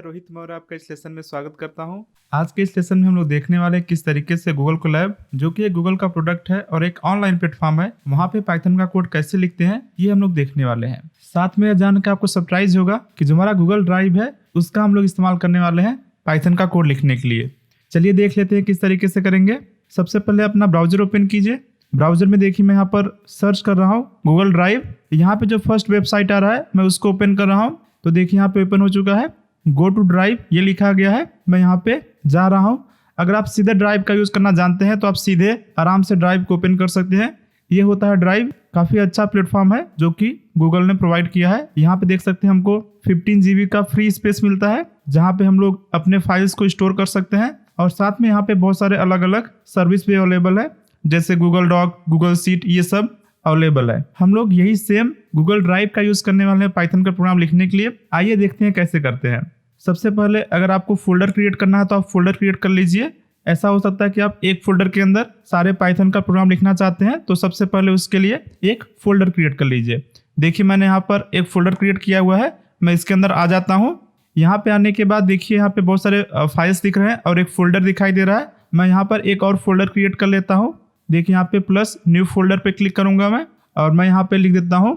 रोहित मौर्य आपका इस लेसन में स्वागत करता हूं। आज के इस लेसन में हम लोग देखने वाले हैं किस तरीके से गूगल कोलैब, जो कि एक गूगल का प्रोडक्ट है और एक ऑनलाइन प्लेटफॉर्म है, वहां पे पाइथन का कोड कैसे लिखते हैं ये हम लोग देखने वाले हैं। साथ में जान के आपको सरप्राइज होगा कि जो हमारा गूगल ड्राइव है उसका हम लोग इस्तेमाल करने वाले हैं पाइथन का कोड लिखने के लिए। चलिए देख लेते हैं किस तरीके से करेंगे। सबसे पहले अपना ब्राउजर ओपन कीजिए। ब्राउजर में देखिए मैं यहाँ पर सर्च कर रहा हूँ गूगल ड्राइव। यहाँ पे जो फर्स्ट वेबसाइट आ रहा है मैं उसको ओपन कर रहा हूँ, तो देखिए यहाँ पे ओपन हो चुका है, गो टू ड्राइव ये लिखा गया है। मैं यहाँ पे जा रहा हूँ। अगर आप सीधे ड्राइव का यूज करना जानते हैं तो आप सीधे आराम से ड्राइव को ओपन कर सकते हैं। ये होता है ड्राइव, काफी अच्छा प्लेटफॉर्म है जो कि गूगल ने प्रोवाइड किया है। यहाँ पे देख सकते हैं हमको 15 GB का फ्री स्पेस मिलता है, जहाँ पे हम लोग अपने फाइल्स को स्टोर कर सकते हैं। और साथ में यहाँ पे बहुत सारे अलग अलग सर्विस भी अवेलेबल है, जैसे गूगल डॉक, गूगल शीट, ये सब अवेलेबल है। हम लोग यही सेम गूगल ड्राइव का यूज करने वाले हैं पाइथन का प्रोग्राम लिखने के लिए। आइए देखते हैं कैसे करते हैं। सबसे पहले अगर आपको फोल्डर क्रिएट करना है तो आप फोल्डर क्रिएट कर लीजिए। ऐसा हो सकता है कि आप एक फोल्डर के अंदर सारे पाइथन का प्रोग्राम लिखना चाहते हैं, तो सबसे पहले उसके लिए एक फोल्डर क्रिएट कर लीजिए। देखिए मैंने यहाँ पर एक फोल्डर क्रिएट किया हुआ है। मैं इसके अंदर आ जाता हूँ। यहाँ पे आने के बाद देखिए यहाँ पे बहुत सारे फाइल्स दिख रहे हैं और एक फोल्डर दिखाई दे रहा है। मैं यहाँ पर एक और फोल्डर क्रिएट कर लेता हूँ। देखिए यहाँ पे प्लस न्यू फोल्डर पे क्लिक करूंगा मैं, और मैं यहाँ पे लिख देता हूँ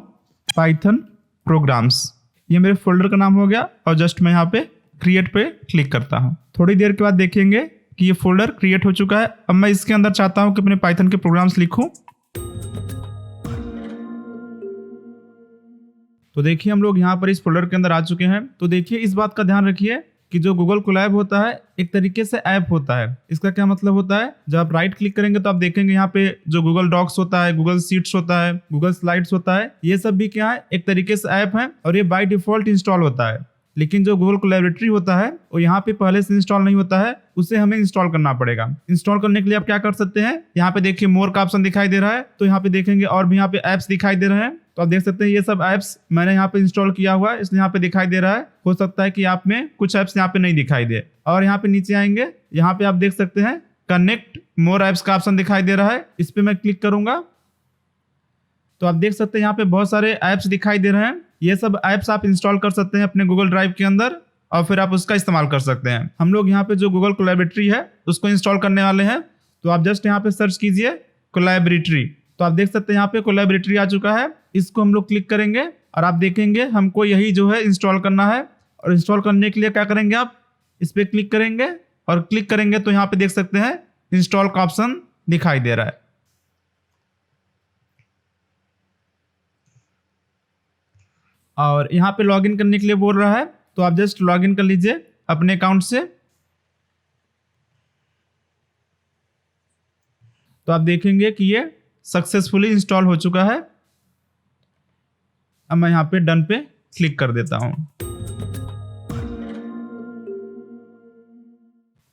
पाइथन प्रोग्राम्स। ये मेरे फोल्डर का नाम हो गया और जस्ट मैं यहाँ पे क्रिएट पे क्लिक करता हूँ। थोड़ी देर के बाद देखेंगे कि ये फोल्डर क्रिएट हो चुका है। अब मैं इसके अंदर चाहता हूँ कि अपने पाइथन के प्रोग्राम्स लिखूं। तो देखिए हम लोग यहाँ पर इस फोल्डर के अंदर आ चुके हैं। तो देखिए इस बात का ध्यान रखिए कि जो गूगल कोलैब होता है एक तरीके से ऐप होता है। इसका क्या मतलब होता है, जब आप राइट क्लिक करेंगे तो आप देखेंगे यहाँ पे जो गूगल डॉक्स होता है, गूगल शीट्स होता है, गूगल स्लाइड्स होता है, ये सब भी क्या है, एक तरीके से ऐप है और ये बाय डिफॉल्ट इंस्टॉल होता है। लेकिन जो गूगल कोलैबोरेटरी होता है वो यहाँ पे पहले से इंस्टॉल नहीं होता है, उसे हमें इंस्टॉल करना पड़ेगा। इंस्टॉल करने के लिए आप क्या कर सकते हैं, यहाँ पे देखिए मोर का ऑप्शन दिखाई दे रहा है, तो यहाँ पे देखेंगे और भी यहाँ पे एप्स दिखाई दे रहे हैं। तो आप देख सकते हैं ये सब एप्स मैंने यहाँ पे इंस्टॉल किया हुआ है, इसलिए यहाँ पे दिखाई दे रहा है। हो सकता है कि आप में कुछ एप्स यहाँ पे नहीं दिखाई दे। और यहाँ पे नीचे आएंगे, यहाँ पे आप देख सकते हैं कनेक्ट मोर एप्स का ऑप्शन दिखाई दे रहा है, इस पे मैं क्लिक करूंगा तो आप देख सकते हैं यहाँ पे बहुत सारे एप्स दिखाई दे रहे हैं। ये सब एप्स आप इंस्टॉल कर सकते हैं अपने गूगल ड्राइव के अंदर और फिर आप उसका इस्तेमाल कर सकते हैं। हम लोग यहाँ पे जो गूगल कोलैबोरेटरी है उसको इंस्टॉल करने वाले हैं, तो आप जस्ट यहाँ पे सर्च कीजिए कोलैबोरेटरी। तो आप देख सकते हैं यहाँ पे कोलैबोरेटरी आ चुका है। इसको हम लोग क्लिक करेंगे और आप देखेंगे हमको यही जो है इंस्टॉल करना है। और इंस्टॉल करने के लिए क्या करेंगे, आप इस पे क्लिक करेंगे और क्लिक करेंगे तो यहाँ पे देख सकते हैं इंस्टॉल का ऑप्शन दिखाई दे रहा है। और यहाँ पे लॉगिन करने के लिए बोल रहा है, तो आप जस्ट लॉगिन कर लीजिए अपने अकाउंट से। तो आप देखेंगे कि ये सक्सेसफुली इंस्टॉल हो चुका है। अब मैं यहाँ पे डन पे क्लिक कर देता हूं।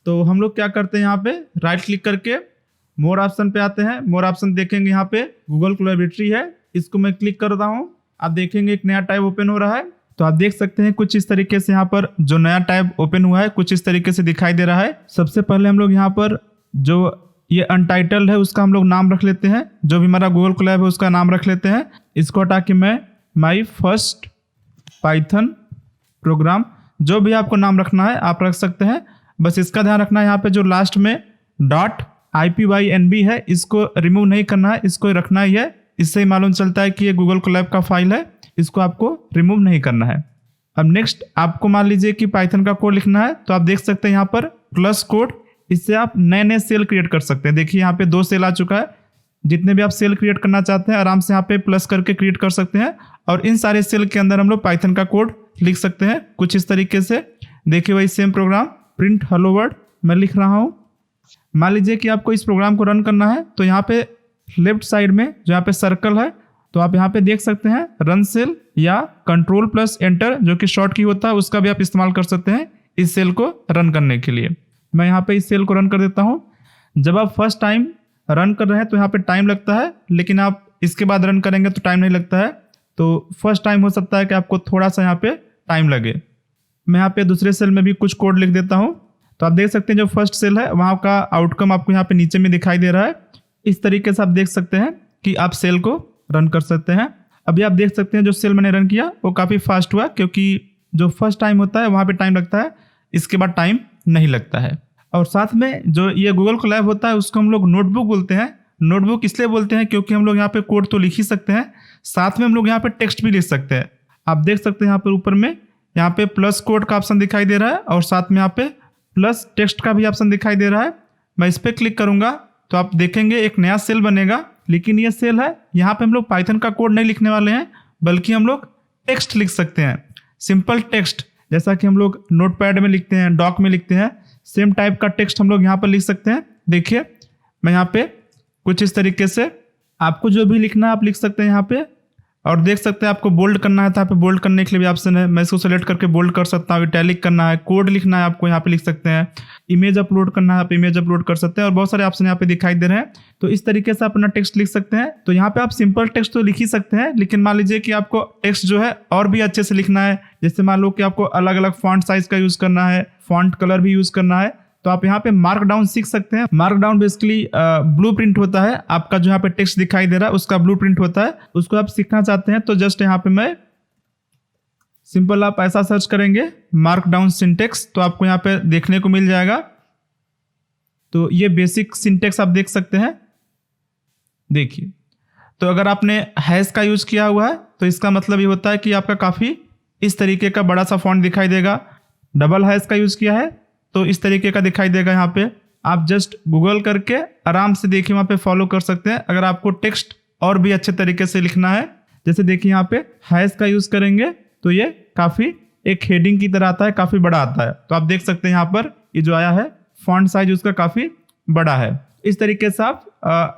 तो हम लोग क्या करते हैं, यहाँ पे राइट क्लिक करके मोर ऑप्शन पे आते हैं। मोर ऑप्शन देखेंगे यहाँ पे गूगल कोलैबोरेटरी है, इसको मैं क्लिक करता हूँ। आप देखेंगे एक नया टैब ओपन हो रहा है। तो आप देख सकते हैं कुछ इस तरीके से यहाँ पर जो नया टैब ओपन हुआ है कुछ इस तरीके से दिखाई दे रहा है। सबसे पहले हम लोग यहाँ पर जो ये अनटाइटल्ड है उसका हम लोग नाम रख लेते हैं, जो भी हमारा गूगल कोलैब है उसका नाम रख लेते हैं। इसको हटा के मैं माई फर्स्ट पाइथन प्रोग्राम, जो भी आपको नाम रखना है आप रख सकते हैं। बस इसका ध्यान रखना है यहाँ पे जो लास्ट में .ipynb है इसको रिमूव नहीं करना है, इसको रखना ही है। इससे ही मालूम चलता है कि ये गूगल कोलैब का फाइल है, इसको आपको रिमूव नहीं करना है। अब नेक्स्ट आपको मान लीजिए कि पाइथन का कोड लिखना है, तो आप देख सकते हैं यहाँ पर प्लस कोड, इससे आप नए नए सेल क्रिएट कर सकते हैं। देखिए यहाँ पे 2 सेल आ चुका है। जितने भी आप सेल क्रिएट करना चाहते हैं आराम से यहाँ पे प्लस करके क्रिएट कर सकते हैं और इन सारे सेल के अंदर हम लोग पाइथन का कोड लिख सकते हैं कुछ इस तरीके से। देखिए वही same programme print hello world मैं लिख रहा हूँ। मान लीजिए कि आपको इस प्रोग्राम को रन करना है, तो यहाँ पे लेफ्ट साइड में जो यहाँ पे सर्कल है, तो आप यहाँ पे देख सकते हैं रन सेल या कंट्रोल प्लस एंटर जो कि शॉर्ट की होता है, उसका भी आप इस्तेमाल कर सकते हैं इस सेल को रन करने के लिए। मैं यहाँ पे इस सेल को रन कर देता हूँ। जब आप फर्स्ट टाइम रन कर रहे हैं तो यहाँ पे टाइम लगता है, लेकिन आप इसके बाद रन करेंगे तो टाइम नहीं लगता है। तो फर्स्ट टाइम हो सकता है कि आपको थोड़ा सा यहाँ पे टाइम लगे। मैं यहाँ पे दूसरे सेल में भी कुछ कोड लिख देता हूँ। तो आप देख सकते हैं जो फर्स्ट सेल है वहाँ का आउटकम आपको यहाँ पे नीचे में दिखाई दे रहा है। इस तरीके से आप देख सकते हैं कि आप सेल को रन कर सकते हैं। अभी आप देख सकते हैं जो सेल मैंने रन किया वो काफ़ी फास्ट हुआ, क्योंकि जो फर्स्ट टाइम होता है वहाँ पे टाइम लगता है, इसके बाद टाइम नहीं लगता है। और साथ में जो ये गूगल कोलैब होता है उसको हम लोग नोटबुक बोलते हैं। नोटबुक इसलिए बोलते हैं क्योंकि हम लोग यहाँ पे कोड तो लिख ही सकते हैं, साथ में हम लोग यहाँ पे टेक्स्ट भी लिख सकते हैं। आप देख सकते हैं यहाँ पर ऊपर में यहाँ पे प्लस कोड का ऑप्शन दिखाई दे रहा है और साथ में यहाँ पे प्लस टेक्स्ट का भी ऑप्शन दिखाई दे रहा है। मैं इस पर क्लिक करूँगा तो आप देखेंगे एक नया सेल बनेगा, लेकिन ये सेल है, यहाँ पे हम लोग पाइथन का कोड नहीं लिखने वाले हैं, बल्कि हम लोग टेक्स्ट लिख सकते हैं, सिंपल टेक्स्ट, जैसा कि हम लोग नोटपैड में लिखते हैं, डॉक में लिखते हैं, सेम टाइप का टेक्स्ट हम लोग यहाँ पर लिख सकते हैं। देखिए मैं यहाँ पे कुछ इस तरीके से, आपको जो भी लिखना है आप लिख सकते हैं यहाँ पे। और देख सकते हैं आपको बोल्ड करना है तो यहाँ पे बोल्ड करने के लिए भी ऑप्शन है, मैं इसको सेलेक्ट करके बोल्ड कर सकता हूँ। इटैलिक करना है, कोड लिखना है आपको यहाँ पे लिख सकते हैं, इमेज अपलोड करना है आप इमेज अपलोड कर सकते हैं, और बहुत सारे ऑप्शन यहाँ पे दिखाई दे रहे हैं। तो इस तरीके से आप अपना टेक्स्ट लिख सकते हैं। तो यहाँ पे आप सिंपल टेक्स्ट तो लिख ही सकते हैं, लेकिन मान लीजिए कि आपको टेक्स्ट जो है और भी अच्छे से लिखना है, जैसे मान लो कि आपको अलग अलग फॉन्ट साइज का यूज करना है, फॉन्ट कलर भी यूज करना है, तो आप यहाँ पे मार्क डाउन सीख सकते हैं। मार्क डाउन बेसिकली ब्लूप्रिंट होता है, आपका जो यहाँ पे टेक्स्ट दिखाई दे रहा है उसका ब्लूप्रिंट होता है। उसको आप सीखना चाहते हैं तो जस्ट यहाँ पे मैं सिंपल आप ऐसा सर्च करेंगे मार्क डाउन सिंटेक्स, तो आपको यहाँ पे देखने को मिल जाएगा। तो ये बेसिक सिंटेक्स आप देख सकते हैं। देखिए, तो अगर आपने हैश का यूज किया हुआ है तो इसका मतलब ये होता है कि आपका काफी इस तरीके का बड़ा सा फॉन्ट दिखाई देगा। डबल हैश का यूज किया है तो इस तरीके का दिखाई देगा। यहाँ पे आप जस्ट गूगल करके आराम से देखिए वहाँ पे फॉलो कर सकते हैं। अगर आपको टेक्स्ट और भी अच्छे तरीके से लिखना है, जैसे देखिए यहाँ पे हैश का यूज करेंगे तो ये काफी एक हेडिंग की तरह आता है, काफी बड़ा आता है। तो आप देख सकते हैं यहाँ पर ये जो आया है फॉन्ट साइज उसका काफी बड़ा है। इस तरीके से आप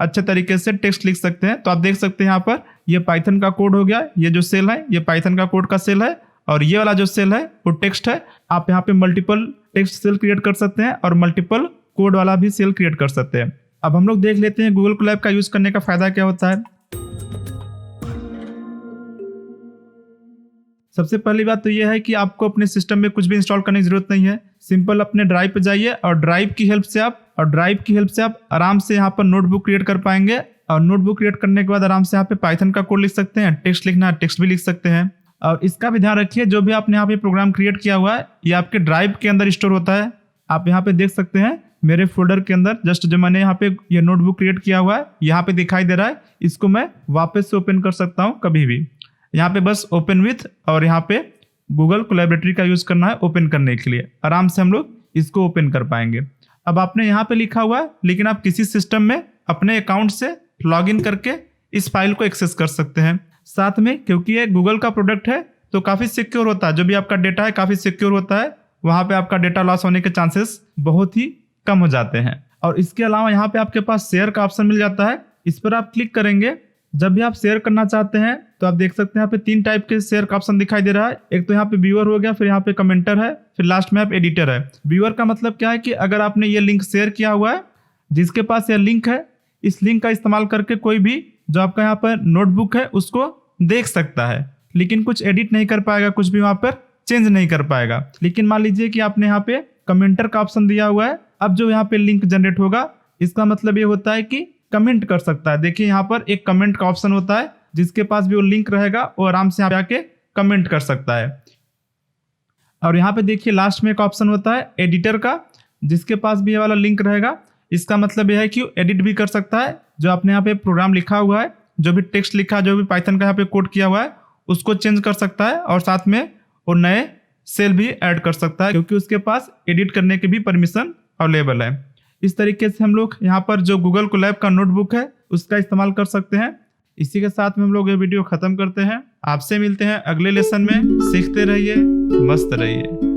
अच्छे तरीके से टेक्स्ट लिख सकते हैं। तो आप देख सकते हैं यहाँ पर ये पाइथन का कोड हो गया, ये जो सेल है ये पाइथन का कोड का सेल है, और ये वाला जो सेल है वो टेक्स्ट है। आप यहाँ पे मल्टीपल टेक्स्ट सेल क्रिएट कर सकते हैं और मल्टीपल कोड वाला भी सेल क्रिएट कर सकते हैं। अब हम लोग देख लेते हैं गूगल कोलैब का यूज करने का फायदा क्या होता है। सबसे पहली बात तो यह है कि आपको अपने सिस्टम में कुछ भी इंस्टॉल करने की जरूरत नहीं है। सिंपल अपने ड्राइव पे जाइए और ड्राइव की हेल्प से आप आराम से यहाँ पर नोटबुक क्रिएट कर पाएंगे। और नोटबुक क्रिएट करने के बाद आराम से यहाँ पे पाइथन का कोड लिख सकते हैं, टेक्स्ट लिखना है टेक्स्ट भी लिख सकते हैं। और इसका भी ध्यान रखिए, जो भी आपने यहाँ पे प्रोग्राम क्रिएट किया हुआ है ये आपके ड्राइव के अंदर स्टोर होता है। आप यहाँ पे देख सकते हैं मेरे फोल्डर के अंदर जस्ट जो मैंने यहाँ पे ये नोटबुक क्रिएट किया हुआ है यहाँ पे दिखाई दे रहा है। इसको मैं वापस से ओपन कर सकता हूँ कभी भी। यहाँ पे बस ओपन विथ और यहाँ पे गूगल कोलैबोरेटरी का यूज करना है ओपन करने के लिए। आराम से हम लोग इसको ओपन कर पाएंगे। अब आपने यहाँ पे लिखा हुआ है, लेकिन आप किसी सिस्टम में अपने अकाउंट से लॉग इन करके इस फाइल को एक्सेस कर सकते हैं। साथ में क्योंकि ये गूगल का प्रोडक्ट है तो काफ़ी सिक्योर होता है, जो भी आपका डेटा है काफ़ी सिक्योर होता है। वहाँ पे आपका डेटा लॉस होने के चांसेस बहुत ही कम हो जाते हैं। और इसके अलावा यहाँ पे आपके पास शेयर का ऑप्शन मिल जाता है, इस पर आप क्लिक करेंगे। जब भी आप शेयर करना चाहते हैं तो आप देख सकते हैं यहाँ पे 3 टाइप के शेयर का ऑप्शन दिखाई दे रहा है। एक तो यहाँ पे व्यूअर हो गया, फिर यहाँ पे कमेंटर है, फिर लास्ट में आप एडिटर है। व्यूअर का मतलब क्या है कि अगर आपने ये लिंक शेयर किया हुआ है, जिसके पास यह लिंक है, इस लिंक का इस्तेमाल करके कोई भी जो आपका यहाँ पर नोटबुक है उसको देख सकता है, लेकिन कुछ एडिट नहीं कर पाएगा, कुछ भी वहाँ पर चेंज नहीं कर पाएगा। लेकिन मान लीजिए कि आपने यहाँ पे कमेंटर का ऑप्शन दिया हुआ है, अब जो यहाँ पे लिंक जनरेट होगा इसका मतलब ये होता है कि कमेंट कर सकता है। देखिए यहाँ पर एक कमेंट का ऑप्शन होता है, जिसके पास भी वो लिंक रहेगा वो आराम से यहाँ पे आके कमेंट कर सकता है। और यहाँ पे देखिए लास्ट में एक ऑप्शन होता है एडिटर का, जिसके पास भी ये वाला लिंक रहेगा, इसका मतलब यह है कि वो एडिट भी कर सकता है। जो आपने यहाँ पे प्रोग्राम लिखा हुआ है, जो भी टेक्स्ट लिखा है, जो भी पाइथन का यहाँ पे कोड किया हुआ है, उसको चेंज कर सकता है और साथ में वो नए सेल भी ऐड कर सकता है, क्योंकि उसके पास एडिट करने की भी परमिशन अवेलेबल है। इस तरीके से हम लोग यहाँ पर जो गूगल कोलैब का नोटबुक है उसका इस्तेमाल कर सकते हैं। इसी के साथ में हम लोग ये वीडियो खत्म करते हैं। आपसे मिलते हैं अगले लेसन में। सीखते रहिए, मस्त रहिए।